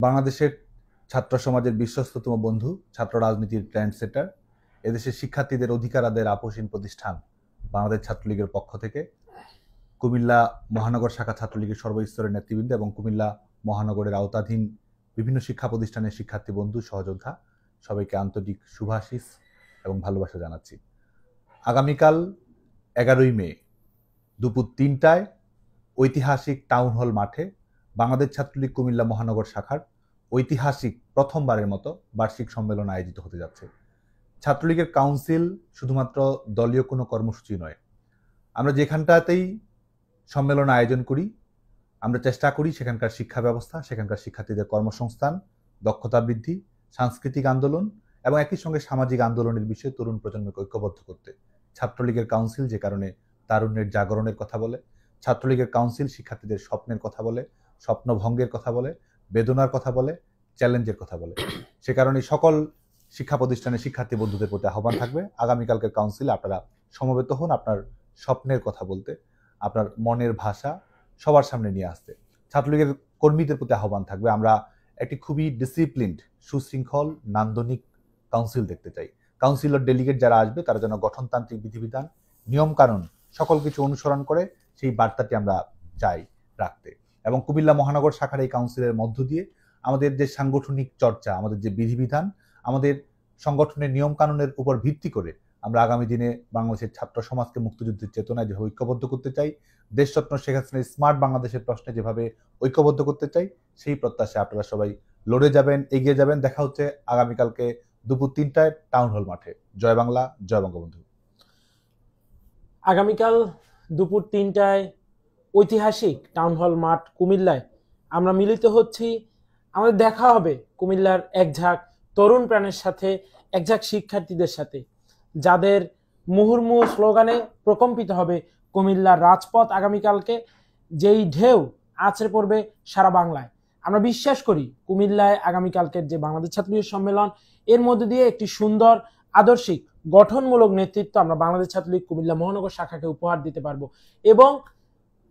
বাংলাদেশের ছাত্র সমাজের বিশ্বস্ততম বন্ধু, ছাত্র রাজনীতির ট্রেন্ড সেটার, এদেশের শিক্ষার্থীদের অধিকার আদায়ের আপোষহীন প্রতিষ্ঠান বাংলাদেশ ছাত্রলীগের পক্ষ থেকে কুমিল্লা মহানগর শাখা ছাত্রলীগের সর্বস্তরের নেতৃবৃন্দ এবং কুমিল্লা মহানগরের আওতাধীন বিভিন্ন শিক্ষা প্রতিষ্ঠানের শিক্ষার্থী বন্ধু সহযোদ্ধা সবাইকে আন্তরিক শুভাশিস এবং ভালোবাসা জানাচ্ছি। আগামীকাল 11ই মে দুপুর 3টায় ঐতিহাসিক টাউন হল মাঠে বাংলাদেশ ছাত্রলীগ কুমিল্লা মহানগর শাখার ঐতিহাসিক প্রথমবারের মতো বার্ষিক সম্মেলন আয়োজিত হতে যাচ্ছে। ছাত্রলীগের কাউন্সিল শুধুমাত্র দলীয় কোনো কর্মসূচি নয়। আমরা যেখানটাতেই সম্মেলন আয়োজন করি, আমরা চেষ্টা করি সেখানকার শিক্ষা ব্যবস্থা, সেখানকার শিক্ষার্থীদের কর্মসংস্থান, দক্ষতা বৃদ্ধি, সাংস্কৃতিক আন্দোলন এবং একই সঙ্গে সামাজিক আন্দোলনের বিষয়ে তরুণ প্রজন্মকে ঐক্যবদ্ধ করতে। ছাত্রলীগের কাউন্সিল যে কারণে তারুণ্যের জাগরণের কথা বলে, ছাত্রলীগের কাউন্সিল শিক্ষার্থীদের স্বপ্নের কথা বলে, স্বপ্নভঙ্গের কথা বলে, বেদনার কথা বলে, চ্যালেঞ্জের কথা বলে। সে কারণে সকল শিক্ষা প্রতিষ্ঠানের শিক্ষার্থী বন্ধুদের প্রতি আহ্বান থাকবে, আগামীকালকের কাউন্সিলে আপনারা সমবেত হন আপনার স্বপ্নের কথা বলতে, আপনার মনের ভাষা সবার সামনে নিয়ে আসতে। ছাত্রলীগের কর্মীদের প্রতি আহ্বান থাকবে, আমরা একটি খুবই ডিসিপ্লিনড, সুশৃঙ্খল, নান্দনিক কাউন্সিল দেখতে চাই। কাউন্সিলর ডেলিগেট যারা আসবে তারা যেন গঠনতান্ত্রিক বিধিবিধান, নিয়মকানুন সকল কিছু অনুসরণ করে, সেই বার্তাটি আমরা চাই রাখতে। এবং কুমিল্লা মহানগর শাখার এই কাউন্সিলের মধ্য দিয়ে আমাদের যে সাংগঠনিক চর্চা, আমাদের যে বিধিবিধান, আমাদের সংগঠনের নিয়মকানুনের উপর ভিত্তি করে আমরা আগামী দিনে বাংলাদেশের ছাত্র সমাজকে মুক্তিযুদ্ধের চেতনায় যেভাবে ঐক্যবদ্ধ করতে চাই, দেশরত্ন শেখ হাসিনার স্মার্ট বাংলাদেশের প্রশ্নে যেভাবে ঐক্যবদ্ধ করতে চাই, সেই প্রত্যাশায় আপনারা সবাই লড়ে যাবেন, এগিয়ে যাবেন। দেখা হচ্ছে আগামীকালকে দুপুর 3টায় টাউন হল মাঠে। জয় বাংলা, জয় বঙ্গবন্ধু। আগামীকাল দুপুর 3টায় ঐতিহাসিক টাউন হল মাঠ কুমিল্লায় আমরা মিলিত হচ্ছি। আমাদের দেখা হবে কুমিল্লার এক ঝাঁক তরুণ প্রাণের সাথে, এক ঝাঁক শিক্ষার্থীদের সাথে, যাদের মুহুর্মুহু স্লোগানে প্রকম্পিত হবে কুমিল্লার রাজপথ। আগামীকালকে যেই ঢেউ আছড়ে পড়বে সারা বাংলায়। আমরা বিশ্বাস করি কুমিল্লায় আগামীকালকের যে বাংলাদেশ ছাত্রলীগ সম্মেলন, এর মধ্যে দিয়ে একটি সুন্দর আদর্শিক গঠনমূলক নেতৃত্ব আমরা বাংলাদেশ ছাত্রলীগ কুমিল্লা মহানগর শাখাকে উপহার দিতে পারবো। এবং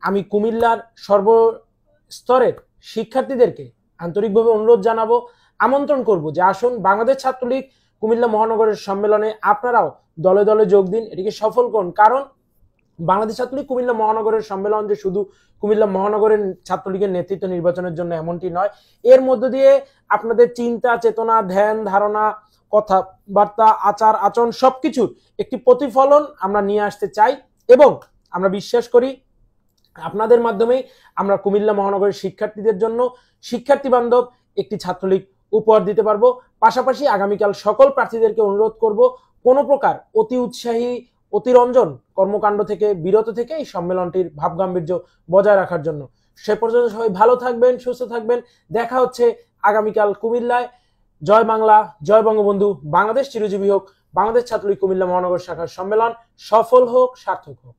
আমি কুমিল্লার সর্বস্তরের শিক্ষার্থীদেরকে আন্তরিকভাবে অনুরোধ জানাবো, আমন্ত্রণ করব যে আসুন বাংলাদেশ ছাত্রলীগ কুমিল্লা মহানগরের সম্মেলনে আপনারাও দলে দলে যোগ দিন, এটিকে সফল করুন। কারণ বাংলাদেশ ছাত্রলীগ কুমিল্লা মহানগরের সম্মেলন যে শুধু কুমিল্লা মহানগরের ছাত্রলীগের নেতৃত্ব নির্বাচনের জন্য এমনটি নয়, এর মধ্য দিয়ে আপনাদের চিন্তা চেতনা, ধ্যান ধারণা, কথাবার্তা, আচার আচরণ সবকিছুর একটি প্রতিফলন আমরা নিয়ে আসতে চাই। এবং আমরা বিশ্বাস করি আপনাদের মাধ্যমেই আমরা কুমিল্লা মহানগরের শিক্ষার্থীদের জন্য শিক্ষার্থী বান্ধব একটি ছাত্রলীগ উপহার দিতে পারবো। পাশাপাশি আগামীকাল সকল প্রার্থীদেরকে অনুরোধ করব কোনো প্রকার অতি উৎসাহী, অতিরঞ্জন কর্মকাণ্ড থেকে বিরত থেকে এই সম্মেলনটির ভাবগাম্ভীর্য বজায় রাখার জন্য। সে পর্যন্ত সবাই ভালো থাকবেন, সুস্থ থাকবেন। দেখা হচ্ছে আগামীকাল কুমিল্লায়। জয় বাংলা, জয় বঙ্গবন্ধু। বাংলাদেশ চিরজীবী হোক। বাংলাদেশ ছাত্রলীগ কুমিল্লা মহানগর শাখার সম্মেলন সফল হোক, সার্থক হোক।